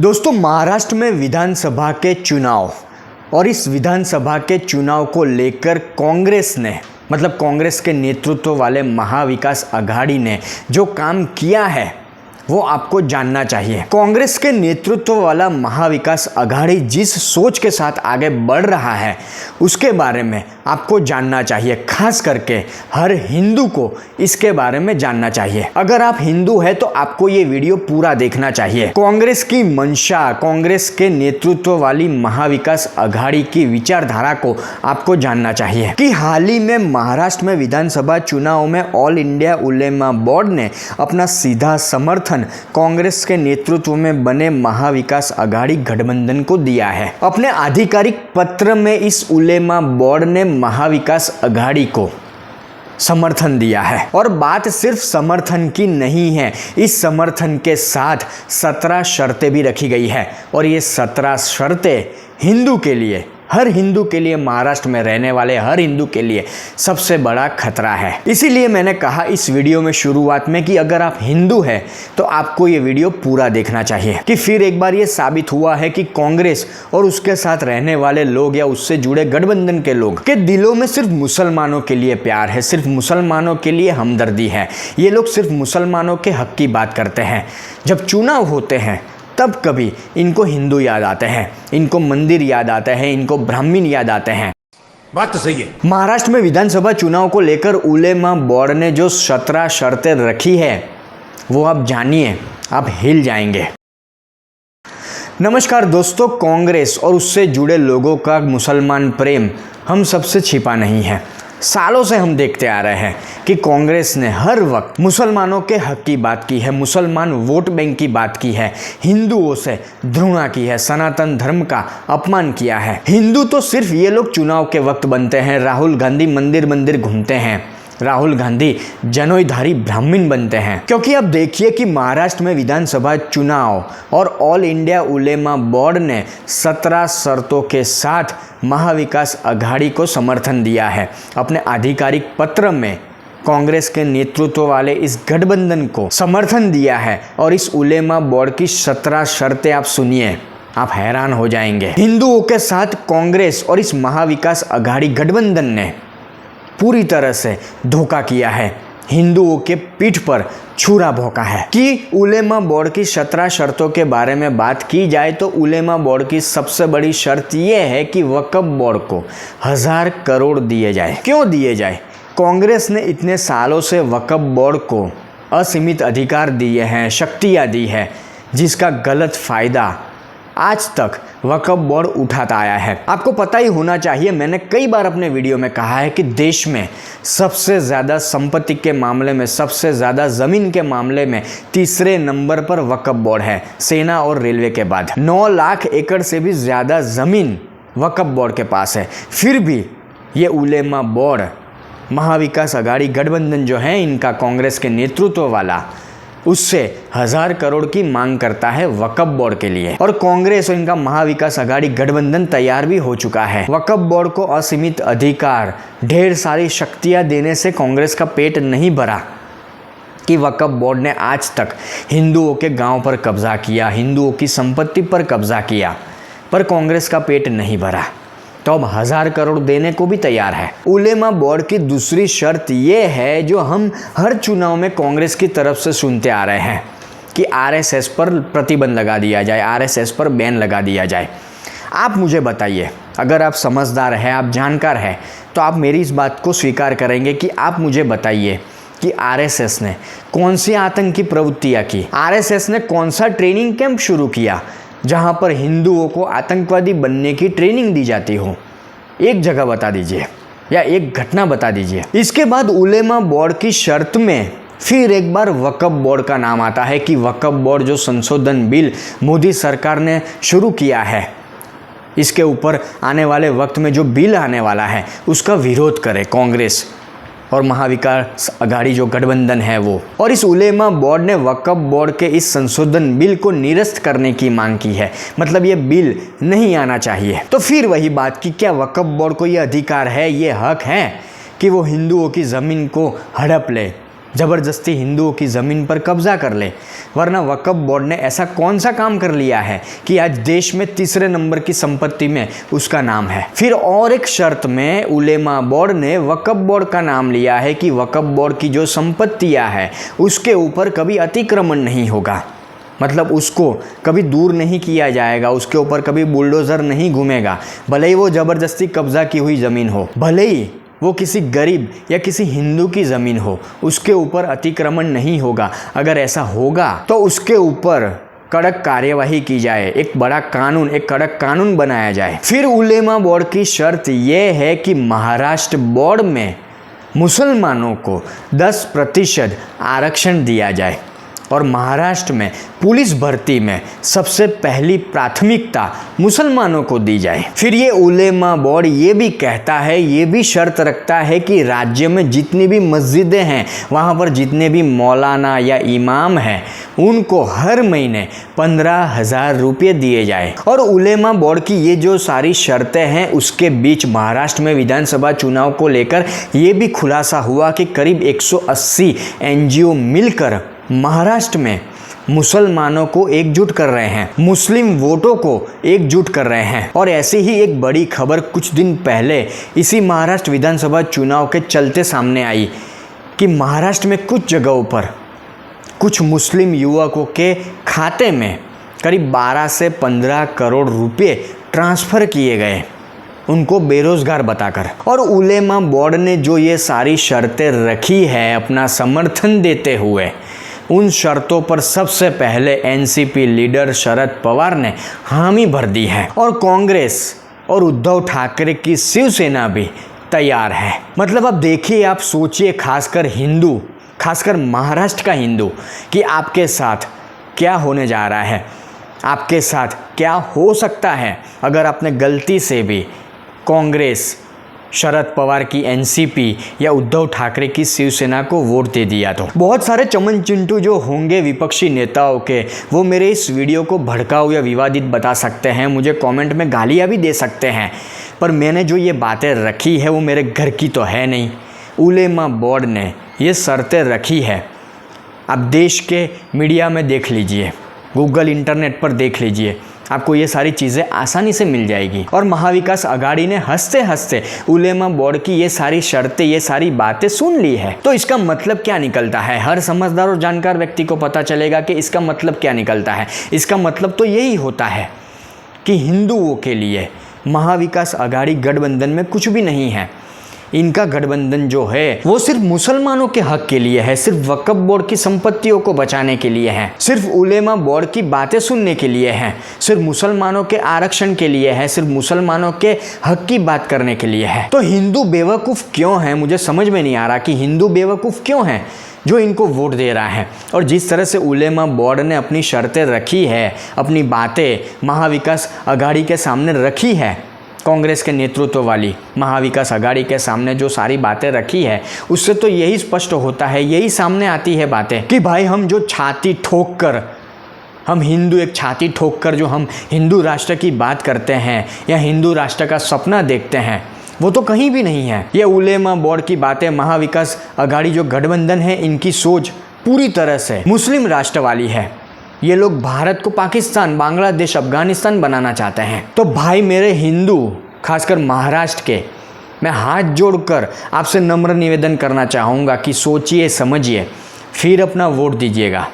दोस्तों, महाराष्ट्र में विधानसभा के चुनाव और इस विधानसभा के चुनाव को लेकर कांग्रेस ने कांग्रेस के नेतृत्व वाले महाविकास आघाड़ी ने जो काम किया है वो आपको जानना चाहिए। कांग्रेस के नेतृत्व वाला महाविकास आघाड़ी जिस सोच के साथ आगे बढ़ रहा है उसके बारे में आपको जानना चाहिए। खास करके हर हिंदू को इसके बारे में जानना चाहिए। अगर आप हिंदू हैं तो आपको ये वीडियो पूरा देखना चाहिए। कांग्रेस की मंशा, कांग्रेस के नेतृत्व वाली महाविकास आघाड़ी की विचारधारा को आपको जानना चाहिए कि हाल ही में महाराष्ट्र में विधानसभा चुनाव में ऑल इंडिया उलेमा बोर्ड ने अपना सीधा समर्थन कांग्रेस के नेतृत्व में बने महाविकास आघाड़ी गठबंधन को दिया है। अपने आधिकारिक पत्र में इस उलेमा बोर्ड ने महाविकास आघाड़ी को समर्थन दिया है और बात सिर्फ समर्थन की नहीं है, इस समर्थन के साथ 17 शर्तें भी रखी गई है और ये 17 शर्तें हिंदू के लिए, हर हिंदू के लिए, महाराष्ट्र में रहने वाले हर हिंदू के लिए सबसे बड़ा खतरा है। इसीलिए मैंने कहा इस वीडियो में शुरुआत में कि अगर आप हिंदू हैं तो आपको ये वीडियो पूरा देखना चाहिए कि फिर एक बार ये साबित हुआ है कि कांग्रेस और उसके साथ रहने वाले लोग या उससे जुड़े गठबंधन के लोग के दिलों में सिर्फ मुसलमानों के लिए प्यार है, सिर्फ मुसलमानों के लिए हमदर्दी है। ये लोग सिर्फ मुसलमानों के हक की बात करते हैं। जब चुनाव होते हैं तब कभी इनको हिंदू याद आते हैं, इनको मंदिर याद आते हैं, इनको ब्राह्मण याद आते हैं। बात तो सही है। महाराष्ट्र में विधानसभा चुनाव को लेकर उलेमा बोर्ड ने जो 17 शर्तें रखी है वो आप जानिए, आप हिल जाएंगे। नमस्कार दोस्तों, कांग्रेस और उससे जुड़े लोगों का मुसलमान प्रेम हम सबसे छिपा नहीं है। सालों से हम देखते आ रहे हैं कि कांग्रेस ने हर वक्त मुसलमानों के हक की बात की है, मुसलमान वोट बैंक की बात की है, हिंदुओं से घृणा की है, सनातन धर्म का अपमान किया है। हिंदू तो सिर्फ ये लोग चुनाव के वक्त बनते हैं, राहुल गांधी मंदिर मंदिर घूमते हैं, राहुल गांधी जनोईधारी ब्राह्मण बनते हैं। क्योंकि अब देखिए कि महाराष्ट्र में विधानसभा चुनाव और ऑल इंडिया उलेमा बोर्ड ने 17 शर्तों के साथ महाविकास आघाड़ी को समर्थन दिया है। अपने आधिकारिक पत्र में कांग्रेस के नेतृत्व वाले इस गठबंधन को समर्थन दिया है और इस उलेमा बोर्ड की 17 शर्तें आप सुनिए, आप हैरान हो जाएंगे। हिंदुओं के साथ कांग्रेस और इस महाविकास आघाड़ी गठबंधन ने पूरी तरह से धोखा किया है, हिंदुओं के पीठ पर छुरा भोंका है। कि उलेमा बोर्ड की 17 शर्तों के बारे में बात की जाए तो उलेमा बोर्ड की सबसे बड़ी शर्त यह है कि वक्फ बोर्ड को 1000 करोड़ दिए जाए। क्यों दिए जाए? कांग्रेस ने इतने सालों से वक्फ बोर्ड को असीमित अधिकार दिए हैं, शक्तियाँ दी है, जिसका गलत फायदा आज तक वक्फ बोर्ड उठाता आया है। आपको पता ही होना चाहिए, मैंने कई बार अपने वीडियो में कहा है कि देश में सबसे ज़्यादा संपत्ति के मामले में, सबसे ज़्यादा ज़मीन के मामले में तीसरे नंबर पर वक्फ बोर्ड है, सेना और रेलवे के बाद। 9 लाख एकड़ से भी ज़्यादा ज़मीन वक्फ बोर्ड के पास है। फिर भी ये उलेमा बोर्ड, महाविकास आघाड़ी गठबंधन जो है इनका, कांग्रेस के नेतृत्व वाला, उससे 1000 करोड़ की मांग करता है वक्फ बोर्ड के लिए। और कांग्रेस और इनका महाविकास आघाड़ी गठबंधन तैयार भी हो चुका है। वक्फ बोर्ड को असीमित अधिकार, ढेर सारी शक्तियां देने से कांग्रेस का पेट नहीं भरा कि वक्फ बोर्ड ने आज तक हिंदुओं के गांव पर कब्जा किया, हिंदुओं की संपत्ति पर कब्जा किया, पर कांग्रेस का पेट नहीं भरा, तो अब 1000 करोड़ देने को भी तैयार है। उलेमा बोर्ड की दूसरी शर्त ये है जो हम हर चुनाव में कांग्रेस की तरफ से सुनते आ रहे हैं कि आरएसएस पर प्रतिबंध लगा दिया जाए, आरएसएस पर बैन लगा दिया जाए। आप मुझे बताइए, अगर आप समझदार हैं, आप जानकार हैं, तो आप मेरी इस बात को स्वीकार करेंगे कि आप मुझे बताइए कि आरएसएस ने कौन सी आतंकी प्रवृत्तियाँ की, आरएसएस ने कौन सा ट्रेनिंग कैंप शुरू किया जहां पर हिंदुओं को आतंकवादी बनने की ट्रेनिंग दी जाती हो। एक जगह बता दीजिए या एक घटना बता दीजिए। इसके बाद उलेमा बोर्ड की शर्त में फिर एक बार वक्फ बोर्ड का नाम आता है कि वक्फ बोर्ड जो संशोधन बिल मोदी सरकार ने शुरू किया है, इसके ऊपर आने वाले वक्त में जो बिल आने वाला है उसका विरोध करे कांग्रेस और महाविकास आघाड़ी जो गठबंधन है वो। और इस उलेमा बोर्ड ने वक्फ बोर्ड के इस संशोधन बिल को निरस्त करने की मांग की है, मतलब ये बिल नहीं आना चाहिए। तो फिर वही बात कि क्या वक्फ बोर्ड को ये अधिकार है, ये हक है कि वो हिंदुओं की ज़मीन को हड़प ले, ज़बरदस्ती हिंदुओं की ज़मीन पर कब्जा कर ले। वरना वक्फ बोर्ड ने ऐसा कौन सा काम कर लिया है कि आज देश में तीसरे नंबर की संपत्ति में उसका नाम है। फिर और एक शर्त में उलेमा बोर्ड ने वक्फ बोर्ड का नाम लिया है कि वक्फ बोर्ड की जो संपत्तियां है उसके ऊपर कभी अतिक्रमण नहीं होगा, मतलब उसको कभी दूर नहीं किया जाएगा, उसके ऊपर कभी बुलडोज़र नहीं घूमेगा, भले ही वो ज़बरदस्ती कब्जा की हुई ज़मीन हो, भले ही वो किसी गरीब या किसी हिंदू की ज़मीन हो, उसके ऊपर अतिक्रमण नहीं होगा। अगर ऐसा होगा तो उसके ऊपर कड़क कार्यवाही की जाए, एक कड़क कानून बनाया जाए। फिर उलेमा बोर्ड की शर्त यह है कि महाराष्ट्र बोर्ड में मुसलमानों को 10% आरक्षण दिया जाए और महाराष्ट्र में पुलिस भर्ती में सबसे पहली प्राथमिकता मुसलमानों को दी जाए। फिर ये उलेमा बोर्ड ये भी कहता है, ये भी शर्त रखता है कि राज्य में जितनी भी मस्जिदें हैं, वहाँ पर जितने भी मौलाना या इमाम हैं, उनको हर महीने 15,000 रुपये दिए जाए। और उलेमा बोर्ड की ये जो सारी शर्तें हैं, उसके बीच महाराष्ट्र में विधानसभा चुनाव को लेकर ये भी खुलासा हुआ कि करीब 180 NGO मिलकर महाराष्ट्र में मुसलमानों को एकजुट कर रहे हैं, मुस्लिम वोटों को एकजुट कर रहे हैं। और ऐसी ही एक बड़ी खबर कुछ दिन पहले इसी महाराष्ट्र विधानसभा चुनाव के चलते सामने आई कि महाराष्ट्र में कुछ जगहों पर कुछ मुस्लिम युवकों के खाते में करीब 12 से 15 करोड़ रुपए ट्रांसफ़र किए गए, उनको बेरोजगार बताकर। और उलेमा बोर्ड ने जो ये सारी शर्तें रखी है अपना समर्थन देते हुए, उन शर्तों पर सबसे पहले एनसीपी लीडर शरद पवार ने हामी भर दी है और कांग्रेस और उद्धव ठाकरे की शिवसेना भी तैयार है। मतलब अब देखिए, आप सोचिए, खासकर हिंदू, खासकर महाराष्ट्र का हिंदू, कि आपके साथ क्या होने जा रहा है, आपके साथ क्या हो सकता है अगर आपने गलती से भी कांग्रेस, शरद पवार की एनसीपी या उद्धव ठाकरे की शिवसेना को वोट दे दिया। तो बहुत सारे चमन चिंटू जो होंगे विपक्षी नेताओं के, वो मेरे इस वीडियो को भड़काऊ या विवादित बता सकते हैं, मुझे कमेंट में गालियाँ भी दे सकते हैं, पर मैंने जो ये बातें रखी है वो मेरे घर की तो है नहीं। उलेमा बोर्ड ने ये शर्तें रखी है। आप देश के मीडिया में देख लीजिए, गूगल इंटरनेट पर देख लीजिए, आपको ये सारी चीज़ें आसानी से मिल जाएगी। और महाविकास आघाड़ी ने हंसते हंसते उलेमा बोर्ड की ये सारी शर्तें, ये सारी बातें सुन ली है। तो इसका मतलब क्या निकलता है? हर समझदार और जानकार व्यक्ति को पता चलेगा कि इसका मतलब क्या निकलता है। इसका मतलब तो यही होता है कि हिंदुओं के लिए महाविकास आघाड़ी गठबंधन में कुछ भी नहीं है। इनका गठबंधन जो है वो सिर्फ मुसलमानों के हक के लिए है, सिर्फ वक्फ बोर्ड की संपत्तियों को बचाने के लिए है, सिर्फ उलेमा बोर्ड की बातें सुनने के लिए है, सिर्फ मुसलमानों के आरक्षण के लिए है, सिर्फ मुसलमानों के हक की बात करने के लिए है। तो हिंदू बेवकूफ़ क्यों है? मुझे समझ में नहीं आ रहा कि हिंदू बेवकूफ़ क्यों है जो इनको वोट दे रहा है। और जिस तरह से उलेमा बोर्ड ने अपनी शर्तें रखी है, अपनी बातें महाविकास आघाड़ी के सामने रखी है, कांग्रेस के नेतृत्व वाली महाविकास आघाड़ी के सामने जो सारी बातें रखी है, उससे तो यही स्पष्ट होता है, यही सामने आती है बातें कि भाई हम जो छाती ठोक कर, हम हिंदू एक छाती ठोक कर जो हम हिंदू राष्ट्र की बात करते हैं या हिंदू राष्ट्र का सपना देखते हैं, वो तो कहीं भी नहीं है। ये उलेमा बोर्ड की बातें, महाविकास आघाड़ी जो गठबंधन है, इनकी सोच पूरी तरह से मुस्लिम राष्ट्र वाली है। ये लोग भारत को पाकिस्तान, बांग्लादेश, अफगानिस्तान बनाना चाहते हैं। तो भाई मेरे हिंदू, खासकर महाराष्ट्र के, मैं हाथ जोड़कर आपसे नम्र निवेदन करना चाहूँगा कि सोचिए, समझिए, फिर अपना वोट दीजिएगा।